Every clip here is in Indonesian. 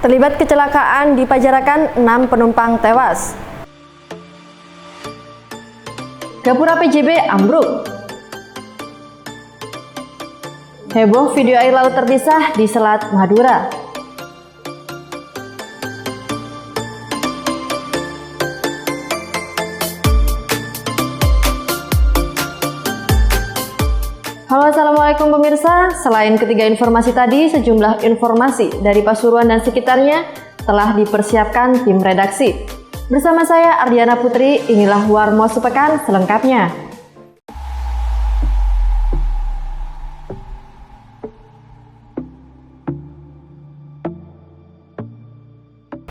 Terlibat kecelakaan di Pajarakan, 6 penumpang tewas. Gapura PJB ambruk. Heboh video air laut terpisah di Selat Madura. Halo, assalamualaikum pemirsa. Selain ketiga informasi tadi, sejumlah informasi dari Pasuruan dan sekitarnya telah dipersiapkan tim redaksi. Bersama saya Ardiana Putri, inilah Warmo Sepekan selengkapnya.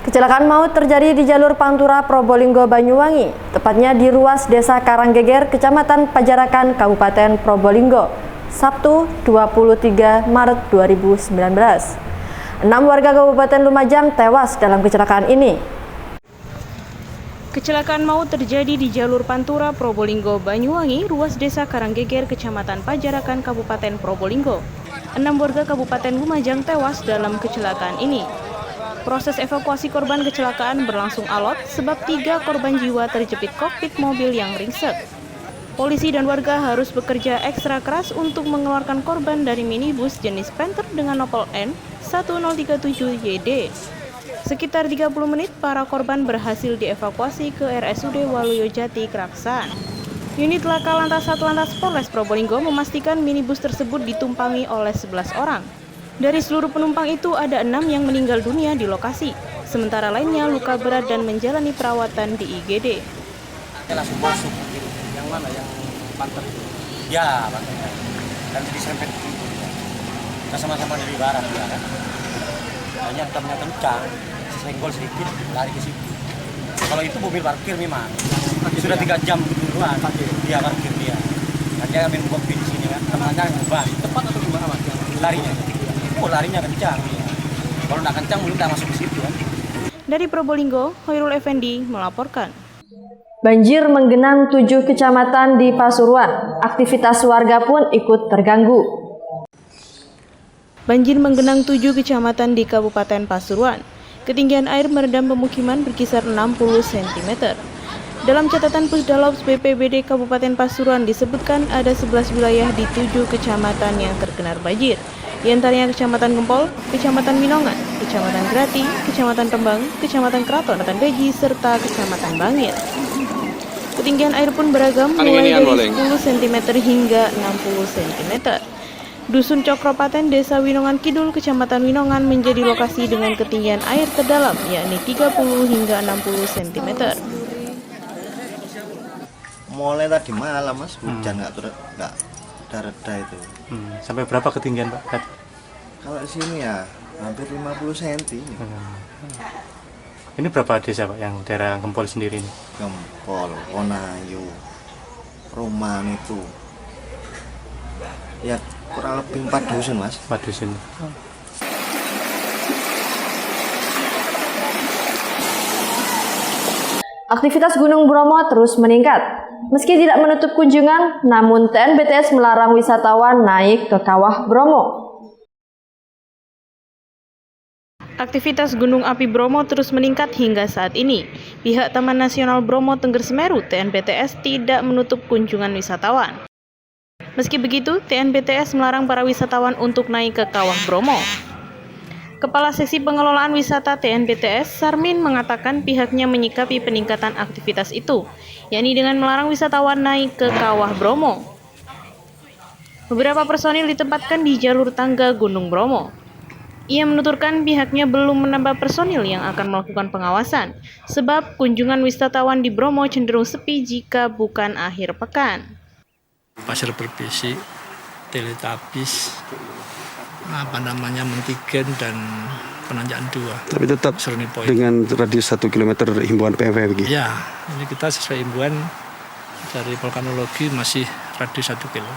Kecelakaan maut terjadi di jalur Pantura Probolinggo Banyuwangi, tepatnya di ruas Desa Karanggeger, Kecamatan Pajarakan, Kabupaten Probolinggo, Sabtu 23 Maret 2019. 6 warga Kabupaten Lumajang tewas dalam kecelakaan ini. Kecelakaan maut terjadi di jalur Pantura Probolinggo Banyuwangi, ruas Desa Karanggeger, Kecamatan Pajarakan, Kabupaten Probolinggo. 6 warga Kabupaten Lumajang tewas dalam kecelakaan ini. Proses evakuasi korban kecelakaan berlangsung alot sebab 3 korban jiwa terjepit kokpit mobil yang ringsek. Polisi dan warga harus bekerja ekstra keras untuk mengeluarkan korban dari minibus jenis Panther dengan nopol N1037YD. Sekitar 30 menit, para korban berhasil dievakuasi ke RSUD Waluyo Jati, Kraksan. Unit Laka Lantas Satlantas Polres Probolinggo memastikan minibus tersebut ditumpangi oleh 11 orang. Dari seluruh penumpang itu ada 6 yang meninggal dunia di lokasi, sementara lainnya luka berat dan menjalani perawatan di IGD. Langsung masuk, yang mana yang Panther itu? Ya, Panther. Dan diserempet itu. Kita sama-sama dari barat ya kan. Hanya temennya kencang, senggol sedikit, lari ke situ. Kalau itu mobil parkir memang. Sudah 3 jam duluan. Dia parkir dia. Dan dia main kopi di sini kan. Temannya ngubah. Tepat atau gimana Mas? Larinya. Oh, larinya kencang. Kalau nggak kencang belum tak masuk ke situ kan. Dari Probolinggo, Hoirul Effendi melaporkan. Banjir menggenang 7 kecamatan di Pasuruan. Aktivitas warga pun ikut terganggu. Banjir menggenang 7 kecamatan di Kabupaten Pasuruan. Ketinggian air merendam pemukiman berkisar 60 cm. Dalam catatan Pusdalops BPBD Kabupaten Pasuruan disebutkan ada 11 wilayah di 7 kecamatan yang terkena banjir. Di antaranya Kecamatan Gempol, Kecamatan Minongan, Kecamatan Grati, Kecamatan Rembang, Kecamatan Keraton Ratan Beji, serta Kecamatan Bangil. Ketinggian air pun beragam mulai dari 10 cm hingga 60 cm. Dusun Cokropaten, Desa Winongan Kidul, Kecamatan Winongan menjadi lokasi dengan ketinggian air terdalam, yakni 30 hingga 60 cm. Mulai tadi malam Mas, hujan nggak reda itu. Sampai berapa ketinggian Pak? Kalau di sini ya hampir 50 cm. Ini berapa desa Pak yang daerah Gempol sendiri ini? Gempol, Onayu, Roman itu. Ya kurang lebih 4 dusun Mas. 4 dusun. Aktivitas Gunung Bromo terus meningkat. Meski tidak menutup kunjungan, namun TNBTS melarang wisatawan naik ke Kawah Bromo. Aktivitas Gunung Api Bromo terus meningkat hingga saat ini. Pihak Taman Nasional Bromo Tengger Semeru (TNBTS) tidak menutup kunjungan wisatawan. Meski begitu, TNBTS melarang para wisatawan untuk naik ke Kawah Bromo. Kepala Seksi Pengelolaan Wisata TNBTS, Sarmin, mengatakan pihaknya menyikapi peningkatan aktivitas itu, yakni dengan melarang wisatawan naik ke Kawah Bromo. Beberapa personil ditempatkan di jalur tangga Gunung Bromo. Ia menuturkan pihaknya belum menambah personil yang akan melakukan pengawasan, sebab kunjungan wisatawan di Bromo cenderung sepi jika bukan akhir pekan. Pasir berbisik, teletabis, Mentigen dan Penanjakan 2. Tapi tetap dengan radius 1 km himbauan PMV begini? Ya, ini kita sesuai himbauan dari vulkanologi masih radius 1 km.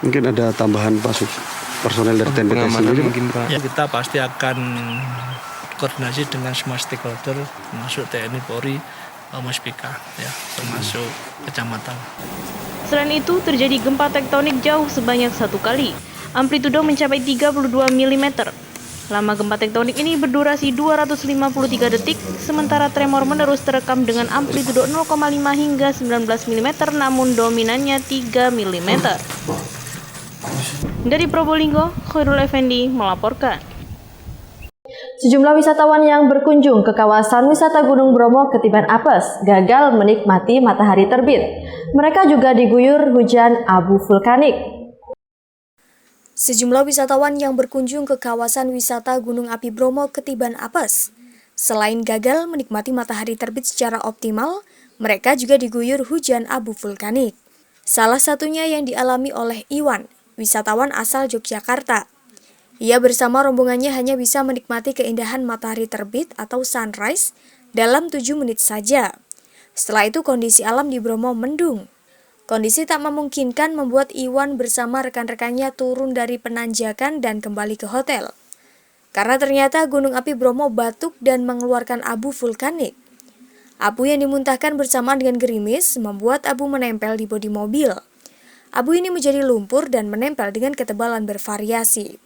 Mungkin ada tambahan personel dari TNBTS sendiri? Ya, kita pasti akan koordinasi dengan semua stakeholder, termasuk TNI, Polri, Muspika, ya, termasuk kecamatan. Selain itu, terjadi gempa tektonik jauh sebanyak 1 kali. Amplitudo mencapai 32 mm. Lama gempa tektonik ini berdurasi 253 detik, sementara tremor menerus terekam dengan amplitudo 0,5 hingga 19 mm namun dominannya 3 mm. Dari Probolinggo, Khairul Effendi melaporkan. Sejumlah wisatawan yang berkunjung ke kawasan wisata Gunung Bromo ketiban apes gagal menikmati matahari terbit. Mereka juga diguyur hujan abu vulkanik. Sejumlah wisatawan yang berkunjung ke kawasan wisata Gunung Api Bromo ketiban apes. Selain gagal menikmati matahari terbit secara optimal, mereka juga diguyur hujan abu vulkanik. Salah satunya yang dialami oleh Iwan, wisatawan asal Yogyakarta. Ia bersama rombongannya hanya bisa menikmati keindahan matahari terbit atau sunrise dalam 7 menit saja. Setelah itu kondisi alam di Bromo mendung. Kondisi tak memungkinkan membuat Iwan bersama rekan-rekannya turun dari penanjakan dan kembali ke hotel. Karena ternyata Gunung Api Bromo batuk dan mengeluarkan abu vulkanik. Abu yang dimuntahkan bersamaan dengan gerimis membuat abu menempel di bodi mobil. Abu ini menjadi lumpur dan menempel dengan ketebalan bervariasi.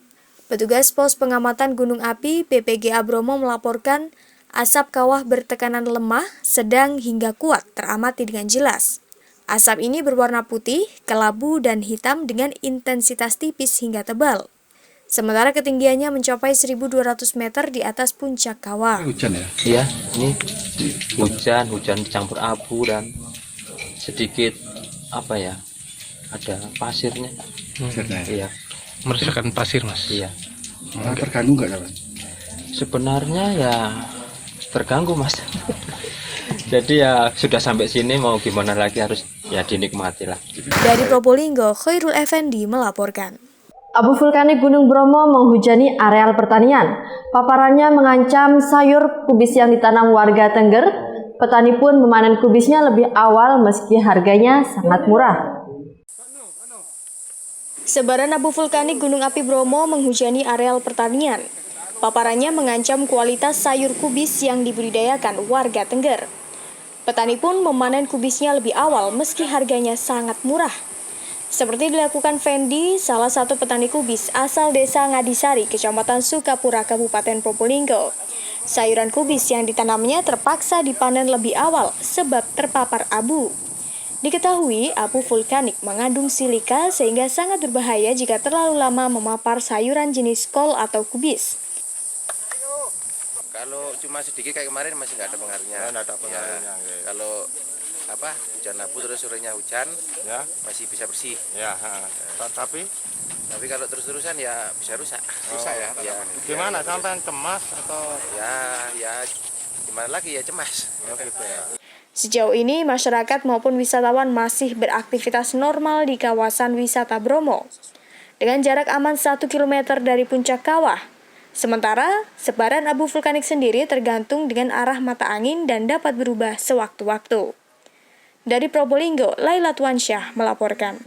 Petugas pos pengamatan Gunung Api PPGA Bromo melaporkan asap kawah bertekanan lemah, sedang hingga kuat teramati dengan jelas. Asap ini berwarna putih, kelabu, dan hitam dengan intensitas tipis hingga tebal. Sementara ketinggiannya mencapai 1.200 meter di atas puncak kawah. Hujan ya? Iya, ini hujan campur abu dan sedikit ada pasirnya. Iya. Merasakan pasir, Mas. Iya. Terganggu nggak, kawan? Sebenarnya ya terganggu, Mas. Jadi ya sudah sampai sini mau gimana lagi, harus ya dinikmati lah. Dari Probolinggo, Khairul Effendi melaporkan. Abu vulkanik Gunung Bromo menghujani areal pertanian. Paparannya mengancam sayur kubis yang ditanam warga Tengger. Petani pun memanen kubisnya lebih awal meski harganya sangat murah. Sebaran abu vulkanik Gunung Api Bromo menghujani areal pertanian. Paparannya mengancam kualitas sayur kubis yang dibudidayakan warga Tengger. Petani pun memanen kubisnya lebih awal meski harganya sangat murah. Seperti dilakukan Fendi, salah satu petani kubis asal desa Ngadisari, Kecamatan Sukapura, Kabupaten Probolinggo. Sayuran kubis yang ditanamnya terpaksa dipanen lebih awal sebab terpapar abu. Diketahui abu vulkanik mengandung silika sehingga sangat berbahaya jika terlalu lama memapar sayuran jenis kol atau kubis. Kalau cuma sedikit kayak kemarin masih nggak ada pengaruhnya. Nggak ada pengaruhnya. Ya. Kalau hujan abu terus sorenya hujan, ya masih bisa bersih. Ya. Tapi kalau terus-terusan ya bisa rusak. Rusak ya. Gimana? Sampai cemas atau? Ya gimana lagi ya, cemas. Gitu ya. Sejauh ini masyarakat maupun wisatawan masih beraktivitas normal di kawasan wisata Bromo dengan jarak aman 1 km dari puncak kawah. Sementara, sebaran abu vulkanik sendiri tergantung dengan arah mata angin dan dapat berubah sewaktu-waktu. Dari Probolinggo, Laila Tuansyah melaporkan.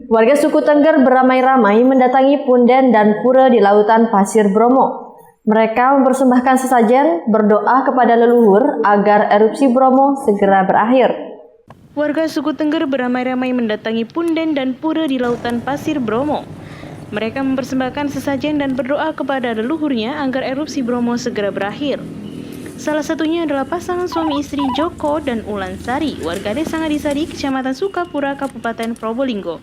Warga suku Tengger beramai-ramai mendatangi punden dan pura di lautan Pasir Bromo. Mereka mempersembahkan sesajen, berdoa kepada leluhur agar erupsi Bromo segera berakhir. Warga suku Tengger beramai-ramai mendatangi punden dan pura di lautan Pasir Bromo. Mereka mempersembahkan sesajen dan berdoa kepada leluhurnya agar erupsi Bromo segera berakhir. Salah satunya adalah pasangan suami istri Joko dan Ulan Sari, warga desa Ngadisari, Kecamatan Sukapura, Kabupaten Probolinggo.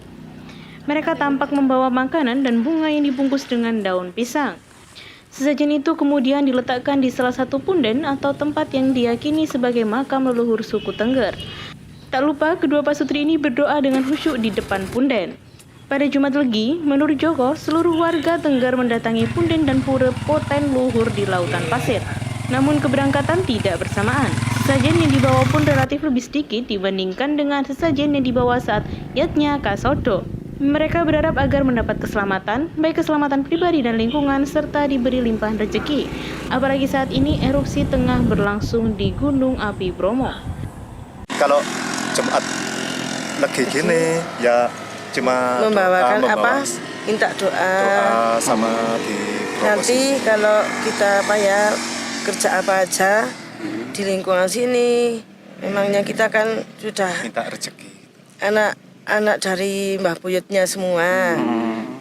Mereka tampak membawa makanan dan bunga yang dibungkus dengan daun pisang. Sesajen itu kemudian diletakkan di salah satu punden atau tempat yang diyakini sebagai makam leluhur suku Tengger. Tak lupa, kedua pasutri ini berdoa dengan khusyuk di depan punden. Pada Jumat Legi, menurut Joko, seluruh warga Tengger mendatangi punden dan pura poten luhur di lautan pasir. Namun keberangkatan tidak bersamaan. Sesajen yang dibawa pun relatif lebih sedikit dibandingkan dengan sesajen yang dibawa saat Yatnya Kasodo. Mereka berharap agar mendapat keselamatan, baik keselamatan pribadi dan lingkungan, serta diberi limpahan rezeki. Apalagi saat ini erupsi tengah berlangsung di Gunung Api Bromo. Kalau Jumat Legi gini, ya cuma membawakan minta doa sama di nanti kalau kita kerja apa aja di lingkungan sini, memangnya kita kan sudah minta rezeki, anak dari Mbah Buyutnya semua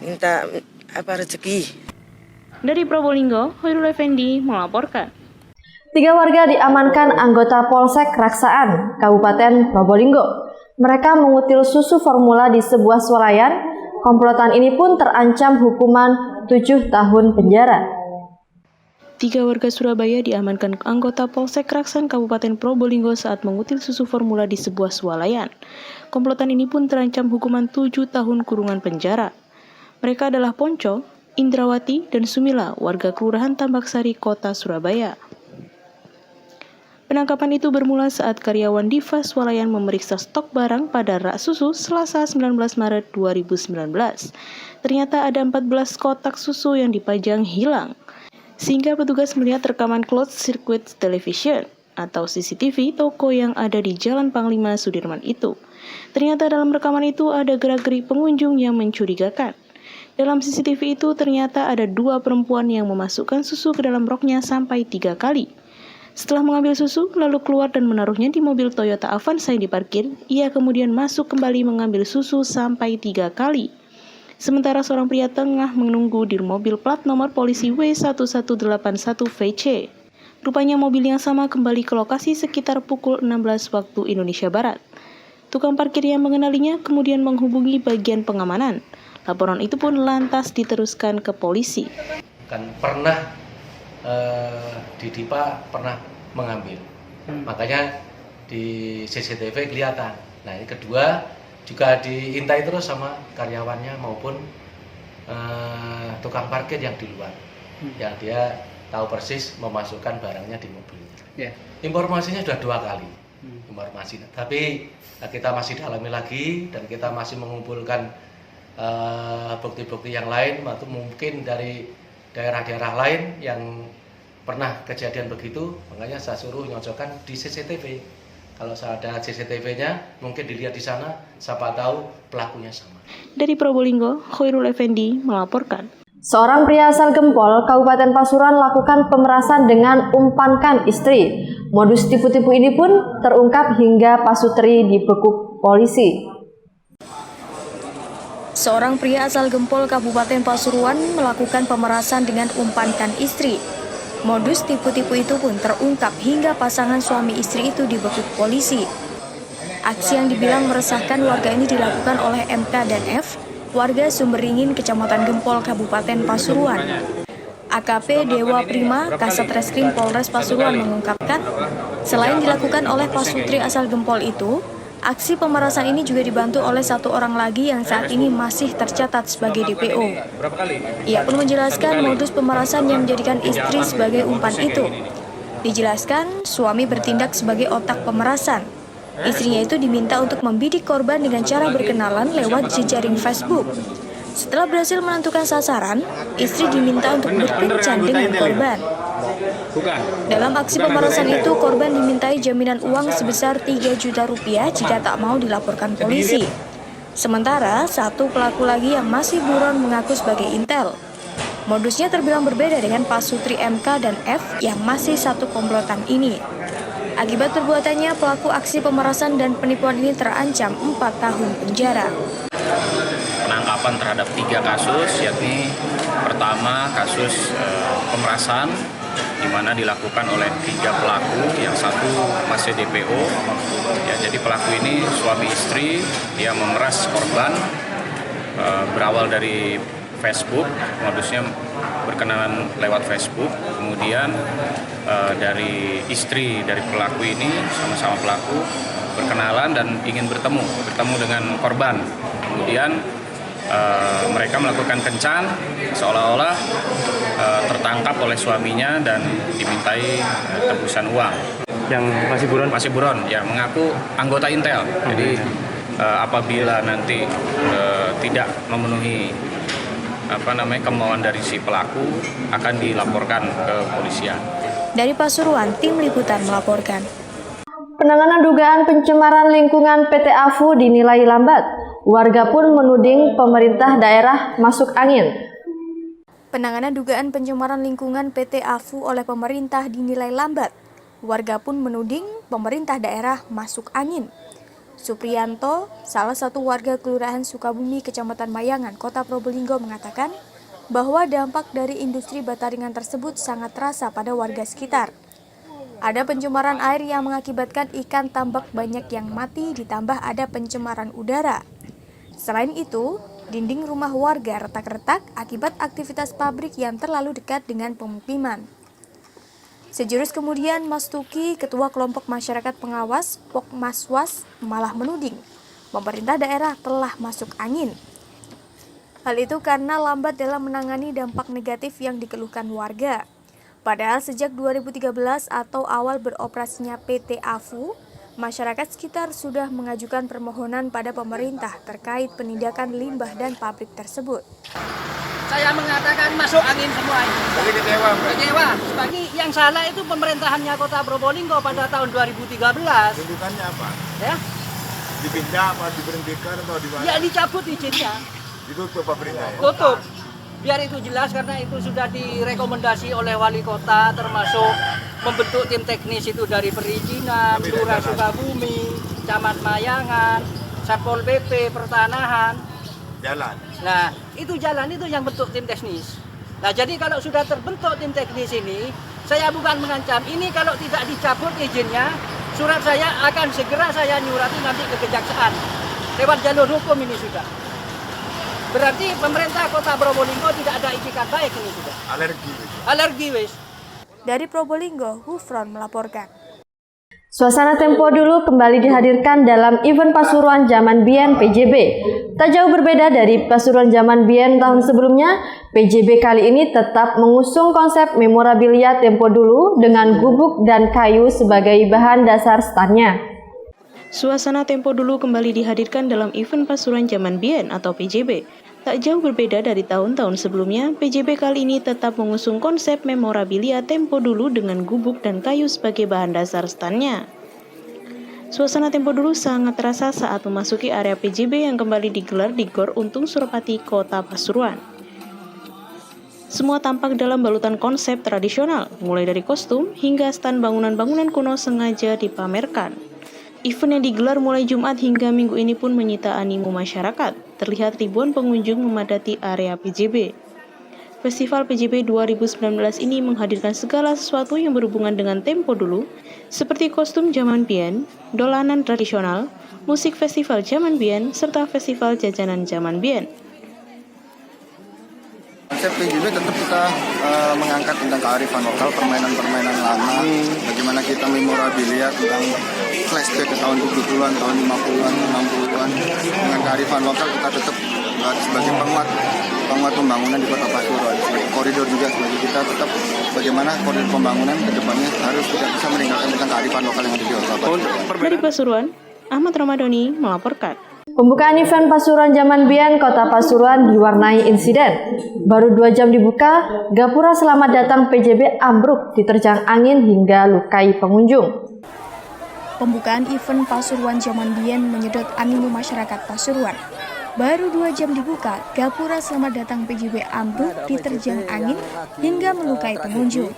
minta rezeki. Dari Probolinggo, Hoirul Effendi melaporkan. 3 warga diamankan anggota Polsek Raksaan, Kabupaten Probolinggo. Mereka mengutil susu formula di sebuah swalayan. Komplotan ini pun terancam hukuman 7 tahun penjara. 3 warga Surabaya diamankan anggota Polsek Raksaan Kabupaten Probolinggo saat mengutil susu formula di sebuah swalayan. Komplotan ini pun terancam hukuman 7 tahun kurungan penjara. Mereka adalah Ponco, Indrawati, dan Sumila, warga Kelurahan Tambaksari, Kota Surabaya. Penangkapan itu bermula saat karyawan Diva Swalayan memeriksa stok barang pada rak susu Selasa 19 Maret 2019. Ternyata ada 14 kotak susu yang dipajang hilang. Sehingga petugas melihat rekaman closed circuit television atau CCTV toko yang ada di Jalan Panglima Sudirman itu. Ternyata dalam rekaman itu ada gerak-gerik pengunjung yang mencurigakan. Dalam CCTV itu ternyata ada 2 perempuan yang memasukkan susu ke dalam roknya sampai 3 kali. Setelah mengambil susu, lalu keluar dan menaruhnya di mobil Toyota Avanza yang diparkir, ia kemudian masuk kembali mengambil susu sampai 3 kali. Sementara seorang pria tengah menunggu di mobil plat nomor polisi W1181VC. Rupanya mobil yang sama kembali ke lokasi sekitar pukul 16 waktu Indonesia Barat. Tukang parkir yang mengenalinya kemudian menghubungi bagian pengamanan. Laporan itu pun lantas diteruskan ke polisi. Kan pernah di Dipa pernah mengambil, makanya di CCTV kelihatan. Nah, ini kedua juga diintai terus sama karyawannya maupun tukang parkir yang di luar, yang dia tahu persis memasukkan barangnya di mobilnya. Informasinya sudah 2 kali, informasi. Tapi kita masih dalami lagi dan kita masih mengumpulkan bukti-bukti yang lain, atau mungkin dari daerah-daerah lain yang pernah kejadian begitu, makanya saya suruh nyocokkan di CCTV. Kalau ada CCTV-nya, mungkin dilihat di sana, siapa tahu pelakunya sama. Dari Probolinggo, Hoirul Effendi melaporkan. Seorang pria asal Gempol, Kabupaten Pasuruan lakukan pemerasan dengan umpankan istri. Modus tipu-tipu ini pun terungkap hingga pasutri dibekuk polisi. Seorang pria asal Gempol, Kabupaten Pasuruan melakukan pemerasan dengan umpankan istri. Modus tipu-tipu itu pun terungkap hingga pasangan suami istri itu dibekuk polisi. Aksi yang dibilang meresahkan warga ini dilakukan oleh MK dan F, warga Sumberingin, Kecamatan Gempol, Kabupaten Pasuruan. AKP Dewa Prima, Kasat Reskrim Polres Pasuruan mengungkapkan, selain dilakukan oleh pasutri asal Gempol itu, aksi pemerasan ini juga dibantu oleh 1 orang lagi yang saat ini masih tercatat sebagai DPO. Ia pun menjelaskan modus pemerasan yang menjadikan istri sebagai umpan itu. Dijelaskan, suami bertindak sebagai otak pemerasan. Istrinya itu diminta untuk membidik korban dengan cara berkenalan lewat jejaring Facebook. Setelah berhasil menentukan sasaran, istri diminta untuk berkencan dengan korban. Dalam aksi pemerasan itu, korban dimintai jaminan uang sebesar 3 juta rupiah jika tak mau dilaporkan polisi. Sementara, 1 pelaku lagi yang masih buron mengaku sebagai intel. Modusnya terbilang berbeda dengan pasutri MK dan F yang masih satu komplotan ini. Akibat perbuatannya, pelaku aksi pemerasan dan penipuan ini terancam 4 tahun penjara. Penangkapan terhadap 3 kasus, yakni pertama kasus pemerasan di mana dilakukan oleh 3 pelaku, yang 1 masih DPO. Ya, jadi pelaku ini suami istri, dia memeras korban berawal dari Facebook, modusnya berkenalan lewat Facebook. Kemudian dari istri dari pelaku ini sama-sama pelaku berkenalan dan ingin bertemu dengan korban. Kemudian mereka melakukan kencan seolah-olah tertangkap oleh suaminya dan dimintai tebusan uang. Yang masih buron? Masih buron, ya, mengaku anggota intel. Jadi apabila nanti tidak memenuhi kemauan dari si pelaku, akan dilaporkan ke polisian. Dari Pasuruan, tim liputan melaporkan. Penanganan dugaan pencemaran lingkungan PT AFU dinilai lambat. Warga pun menuding pemerintah daerah masuk angin. Penanganan dugaan pencemaran lingkungan PT AFU oleh pemerintah dinilai lambat. Warga pun menuding pemerintah daerah masuk angin. Supriyanto, salah satu warga Kelurahan Sukabumi, Kecamatan Mayangan, Kota Probolinggo mengatakan, bahwa dampak dari industri bataringan tersebut sangat terasa pada warga sekitar. Ada pencemaran air yang mengakibatkan ikan tambak banyak yang mati, ditambah ada pencemaran udara. Selain itu, dinding rumah warga retak-retak akibat aktivitas pabrik yang terlalu dekat dengan pemukiman. Sejurus kemudian, Mas Tuki, Ketua Kelompok Masyarakat Pengawas Pokmaswas, malah menuding pemerintah daerah telah masuk angin. Hal itu karena lambat dalam menangani dampak negatif yang dikeluhkan warga. Padahal sejak 2013 atau awal beroperasinya PT AFU, masyarakat sekitar sudah mengajukan permohonan pada pemerintah terkait penindakan limbah dan pabrik tersebut. Saya mengatakan masuk angin semua ini. Jadi kecewa, Mbak? Kecewa. Bagi yang salah itu pemerintahannya Kota Probolinggo pada tahun 2013. Tuntutannya apa? Ya? Dipindah apa diberhentikan atau di mana? Ya dicabut izinnya. Ditutup pabriknya ya? Tutup. Biar itu jelas karena itu sudah direkomendasi oleh wali kota, termasuk membentuk tim teknis itu dari perizinan, Lurah Sukabumi, Camat Mayangan, Satpol PP, Pertanahan. Jalan. Nah, itu jalan itu yang bentuk tim teknis. Nah, jadi kalau sudah terbentuk tim teknis ini, saya bukan mengancam. Ini kalau tidak dicabut izinnya, surat saya akan segera saya nyurati nanti ke kejaksaan. Lewat jalur hukum ini sudah. Berarti pemerintah Kota Probolinggo tidak ada itikat baik ini sudah. Alergi wis. Dari Probolinggo, Hufron melaporkan. Suasana Tempo Dulu kembali dihadirkan dalam event Pasuruan Zaman Biyen PJB. Tak jauh berbeda dari Pasuruan Zaman Biyen tahun sebelumnya, PJB kali ini tetap mengusung konsep memorabilia Tempo Dulu dengan gubuk dan kayu sebagai bahan dasar standnya. Suasana Tempo Dulu kembali dihadirkan dalam event Pasuruan Zaman Biyen atau PJB. Tak jauh berbeda dari tahun-tahun sebelumnya, PJB kali ini tetap mengusung konsep memorabilia Tempo Dulu dengan gubuk dan kayu sebagai bahan dasar standnya. Suasana Tempo Dulu sangat terasa saat memasuki area PJB yang kembali digelar di Gor Untung Suropati, Kota Pasuruan. Semua tampak dalam balutan konsep tradisional, mulai dari kostum hingga stand bangunan-bangunan kuno sengaja dipamerkan. Event yang digelar mulai Jumat hingga Minggu ini pun menyita animo masyarakat. Terlihat ribuan pengunjung memadati area PJB. Festival PJB 2019 ini menghadirkan segala sesuatu yang berhubungan dengan Tempo Dulu, seperti kostum zaman biyen, dolanan tradisional, musik festival zaman biyen, serta festival jajanan zaman biyen. Konsep PJB tetap kita mengangkat tentang kearifan lokal, permainan-permainan lama, bagaimana kita memorabilia tentang flashback ke tahun 70-an, tahun 50-an, 60-an. Dengan kearifan lokal kita tetap sebagai penguat pembangunan di Kota Pasuruan. Sebagai koridor juga sebagai kita tetap bagaimana koridor pembangunan ke depannya harus kita bisa meningkatkan tentang kearifan lokal yang ada di Kota Pasuruan. Dari Pasuruan, Ahmad Ramadhani melaporkan. Pembukaan event Pasuruan Zaman Biyen Kota Pasuruan diwarnai insiden. Baru 2 jam dibuka, Gapura Selamat Datang PJB ambruk diterjang angin hingga lukai pengunjung. Pembukaan event Pasuruan Zaman Biyen menyedot animo masyarakat Pasuruan. Baru 2 jam dibuka, Gapura Selamat Datang PJB ambruk diterjang angin hingga melukai pengunjung.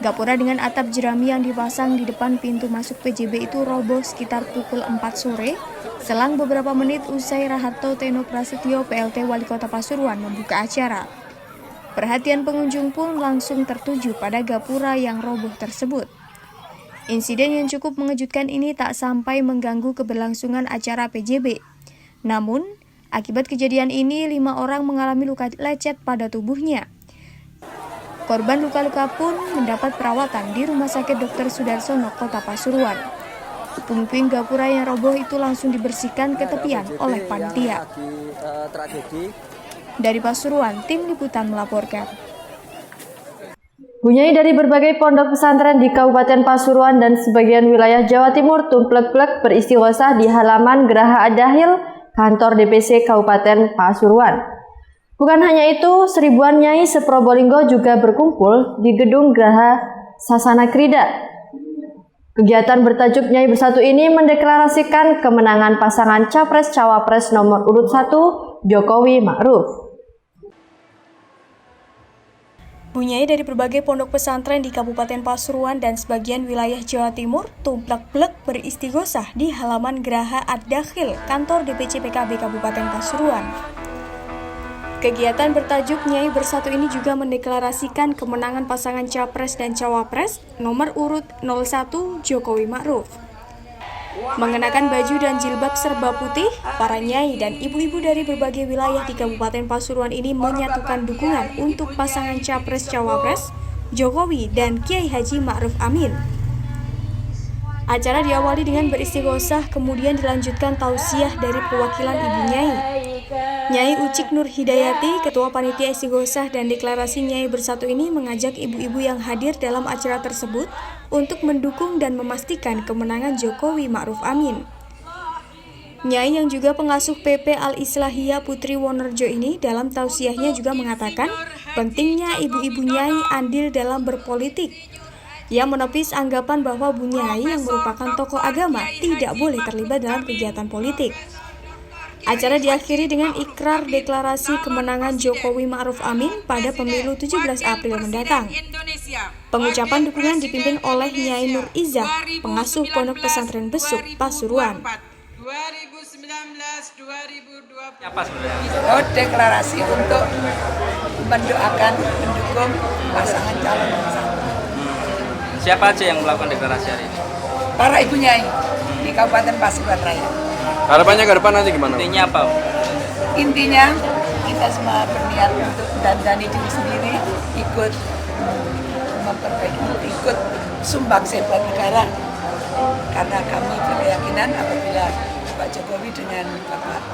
Gapura dengan atap jerami yang dipasang di depan pintu masuk PJB itu roboh sekitar pukul 4 sore, selang beberapa menit usai Raharto Teno Prasetyo PLT Wali Kota Pasuruan membuka acara. Perhatian pengunjung pun langsung tertuju pada gapura yang roboh tersebut. Insiden yang cukup mengejutkan ini tak sampai mengganggu keberlangsungan acara PJB. Namun, akibat kejadian ini 5 orang mengalami luka lecet pada tubuhnya. Korban luka-luka pun mendapat perawatan di Rumah Sakit Dr. Sudarsono, Kota Pasuruan. Puing-puing gapura yang roboh itu langsung dibersihkan ke tepian oleh panitia. Dari Pasuruan, tim liputan melaporkan. Bunyai dari berbagai pondok pesantren di Kabupaten Pasuruan dan sebagian wilayah Jawa Timur tumplek-plek beristighosah di halaman Geraha Ad-Dakhil, kantor DPC Kabupaten Pasuruan. Bukan hanya itu, seribuan nyai se-Probolinggo juga berkumpul di gedung Geraha Sasana Krida. Kegiatan bertajuk Nyai Bersatu ini mendeklarasikan kemenangan pasangan Capres-Cawapres nomor urut 1 Jokowi Ma'ruf. Bunyai dari berbagai pondok pesantren di Kabupaten Pasuruan dan sebagian wilayah Jawa Timur tumplek-plek beristighosah di halaman Geraha Ad-Dakhil, kantor DPC PKB Kabupaten Pasuruan. Kegiatan bertajuk Nyai Bersatu ini juga mendeklarasikan kemenangan pasangan Capres dan Cawapres nomor urut 01 Jokowi Ma'ruf. Mengenakan baju dan jilbab serba putih, para nyai dan ibu-ibu dari berbagai wilayah di Kabupaten Pasuruan ini menyatukan dukungan untuk pasangan Capres-Cawapres Jokowi dan Kiai Haji Ma'ruf Amin. Acara diawali dengan beristighosah, kemudian dilanjutkan tausiah dari perwakilan ibu nyai. Nyai Ucik Nur Hidayati, Ketua Panitia Istighosah dan Deklarasi Nyai Bersatu ini mengajak ibu-ibu yang hadir dalam acara tersebut untuk mendukung dan memastikan kemenangan Jokowi Ma'ruf Amin. Nyai yang juga pengasuh PP Al-Islahiyah Putri Wonerjo ini dalam tausiahnya juga mengatakan pentingnya ibu-ibu nyai andil dalam berpolitik. Ia menepis anggapan bahwa Bu Nyai yang merupakan tokoh agama tidak boleh terlibat dalam kegiatan politik. Acara diakhiri dengan ikrar deklarasi kemenangan Jokowi Ma'ruf Amin pada pemilu 17 April mendatang. Pengucapan dukungan dipimpin oleh Nyai Nur Izzah, pengasuh Pondok Pesantren Besuk, Pasuruan. 2019-2020 apa sebenarnya? Deklarasi untuk mendoakan, mendukung pasangan calon nomor 1. Siapa aja yang melakukan deklarasi hari ini? Para ibu nyai di Kabupaten Pasuruan Raya. Harapannya ke depan nanti gimana? Intinya apa? Intinya kita semua berniat untuk mendandani diri sendiri, ikut memperbaiki, ikut sumbangsi buat negara. Karena kami berkeyakinan apabila Pak Jokowi dengan Bapak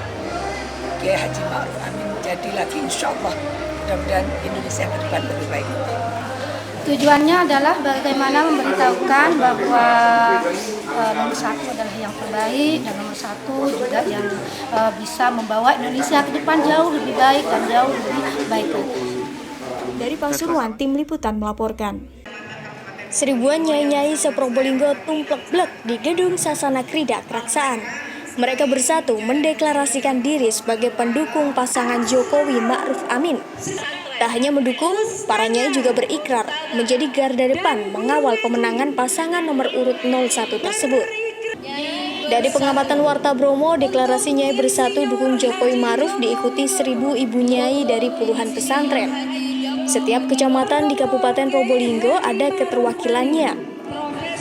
Kiai Haji Ma'ruf Amin jadi lagi, insya Allah mudah-mudahan Indonesia ke depan lebih baik. Tujuannya adalah bagaimana memberitahukan bahwa nomor 1 adalah yang terbaik dan nomor 1 juga yang bisa membawa Indonesia ke depan jauh lebih baik dan jauh lebih baik lagi. Dari Pasuruan, Tim Liputan melaporkan. Seribuan nyai-nyai se-Probolinggo tumplek-blek di Gedung Sasana Krida Keraksaan. Mereka bersatu mendeklarasikan diri sebagai pendukung pasangan Jokowi Ma'ruf Amin. Tak hanya mendukung, para nyai juga berikrar menjadi garda depan mengawal pemenangan pasangan nomor urut 01 tersebut. Dari pengamatan Warta Bromo, deklarasi Nyai Bersatu dukung Jokowi Ma'ruf diikuti 1.000 ibu nyai dari puluhan pesantren. Setiap kecamatan di Kabupaten Probolinggo ada keterwakilannya.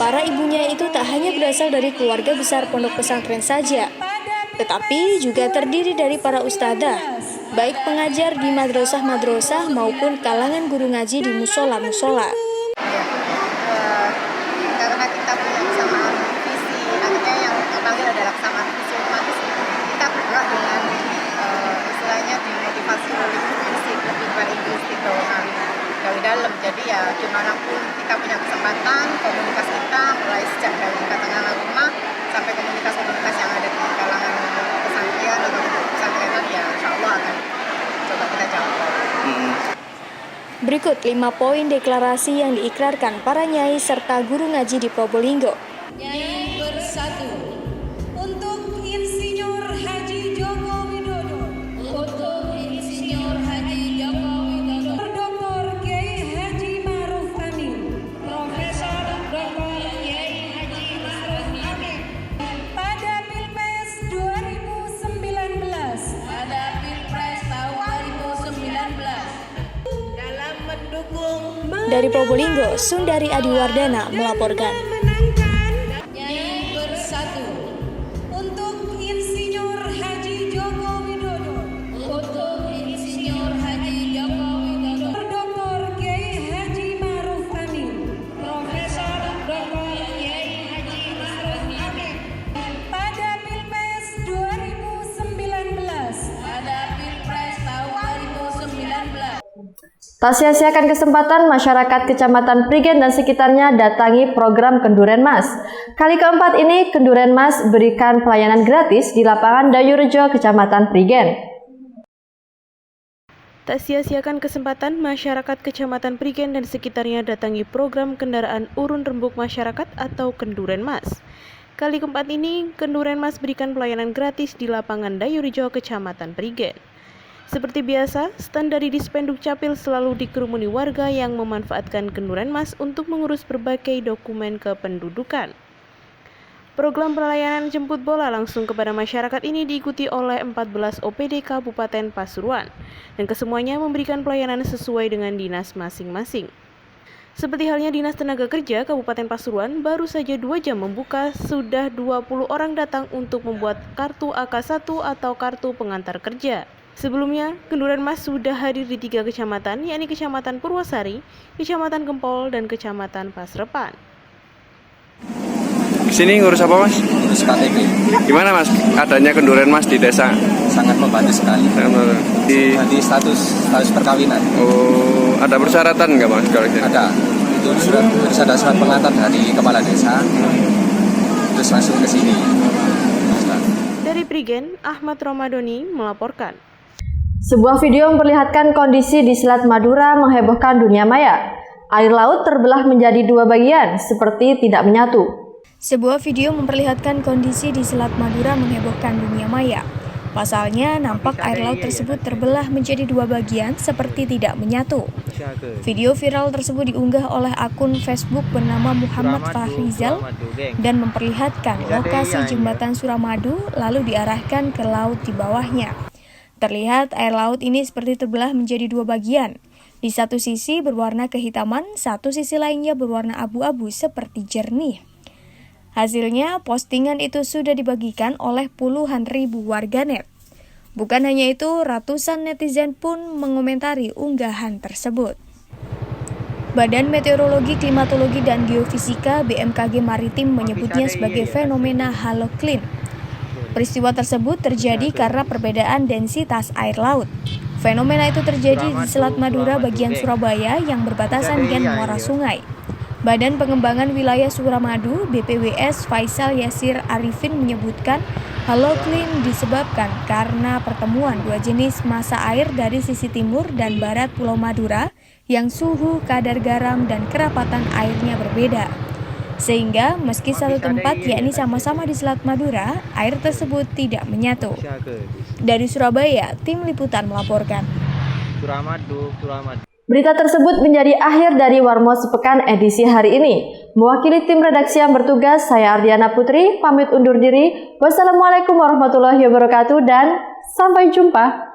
Para ibu nyai itu tak hanya berasal dari keluarga besar pondok pesantren saja, tetapi juga terdiri dari para ustadzah, baik pengajar di madrasah-madrasah maupun kalangan guru ngaji di musola-musola. Karena kita punya kesamaan visi, akhirnya yang terpanggil adalah kesamaan visi otomatis kita bergerak dengan istilahnya dimotivasi oleh prinsip lebih baik prinsip dari dalam. Jadi ya dimanapun kita punya kesempatan, komunitas kita mulai sejak dari tengah rumah sampai komunitas-komunitas yang ada di kalangan pesantren atau pesantrenan, ya insya Allah akan coba kita jawab. Berikut 5 poin deklarasi yang diikrarkan para nyai serta guru ngaji di Probolinggo. Nyai Bersatu untuk Insinyur Haji Joko Widodo. Untuk Insinyur Haji Joko Widodo. Dr. Kiai Haji Ma'ruf Amin. Profesor Dr. Kiai Haji Ma'ruf Amin. Pada Pilpres 2019. Pada Pilpres tahun 2019. Dalam mendukung. Dari Probolinggo, Sundari Adiwardana melaporkan. Nyai Bersatu untuk Insinyur Haji Joko Widodo. Untuk Insinyur Haji Joko Widodo. Dr. Kiai Haji Ma'ruf Amin. Profesor Dr. Kiai Haji Ma'ruf Amin. Pada Pilpres 2019. Pada Pilpres tahun 2019. Tak sia-siakan kesempatan masyarakat Kecamatan Prigen dan sekitarnya datangi program Kenduren Mas. Kali keempat ini Kenduren Mas berikan pelayanan gratis di lapangan Dayurejo, Kecamatan Prigen. Tak sia-siakan kesempatan masyarakat Kecamatan Prigen dan sekitarnya datangi program kendaraan urun rembuk masyarakat atau Kenduren Mas. Kali keempat ini Kenduren Mas berikan pelayanan gratis di lapangan Dayurejo, Kecamatan Prigen. Seperti biasa, stand dari Dispenduk Capil selalu dikerumuni warga yang memanfaatkan Kenduren Mas untuk mengurus berbagai dokumen kependudukan. Program pelayanan jemput bola langsung kepada masyarakat ini diikuti oleh 14 OPD Kabupaten Pasuruan dan kesemuanya memberikan pelayanan sesuai dengan dinas masing-masing. Seperti halnya Dinas Tenaga Kerja Kabupaten Pasuruan, baru saja 2 jam membuka, sudah 20 orang datang untuk membuat kartu AK1 atau kartu pengantar kerja. Sebelumnya, Kenduran Mas sudah hadir di 3 kecamatan, yakni Kecamatan Purwosari, Kecamatan Gempol, dan Kecamatan Pasrepan. Kesini ngurus apa, Mas? Ngurus KTP. Gimana, Mas, adanya Kenduran Mas di desa? Sangat membantu sekali. Di status perkawinan. Oh, ada persyaratan nggak, Mas? Kalau ada. Itu ada surat pengantar dari kepala desa. Terus masuk ke sini. Dari Prigen, Ahmad Romadoni melaporkan. Sebuah video memperlihatkan kondisi di Selat Madura menghebohkan dunia maya. Air laut terbelah menjadi 2 bagian, seperti tidak menyatu. Sebuah video memperlihatkan kondisi di Selat Madura menghebohkan dunia maya. Pasalnya, nampak air laut tersebut terbelah menjadi 2 bagian seperti tidak menyatu. Video viral tersebut diunggah oleh akun Facebook bernama Muhammad Fahrizal dan memperlihatkan lokasi jembatan Suramadu lalu diarahkan ke laut di bawahnya. Terlihat air laut ini seperti terbelah menjadi 2 bagian. Di satu sisi berwarna kehitaman, satu sisi lainnya berwarna abu-abu seperti jernih. Hasilnya, postingan itu sudah dibagikan oleh puluhan ribu warganet. Bukan hanya itu, ratusan netizen pun mengomentari unggahan tersebut. Badan Meteorologi, Klimatologi, dan Geofisika BMKG Maritim menyebutnya sebagai fenomena halocline. Peristiwa tersebut terjadi karena perbedaan densitas air laut. Fenomena itu terjadi di Selat Madura bagian Surabaya yang berbatasan dengan muara sungai. Badan Pengembangan Wilayah Suramadu BPWS Faisal Yasir Arifin menyebutkan halocline disebabkan karena pertemuan 2 jenis massa air dari sisi timur dan barat Pulau Madura yang suhu, kadar garam, dan kerapatan airnya berbeda. Sehingga meski satu tempat yakni sama-sama di Selat Madura, air tersebut tidak menyatu. Dari Surabaya, tim liputan melaporkan. Suramadu. Berita tersebut menjadi akhir dari Warmo Sepekan edisi hari ini. Mewakili tim redaksi yang bertugas, saya Ardiana Putri, pamit undur diri. Wassalamualaikum warahmatullahi wabarakatuh dan sampai jumpa.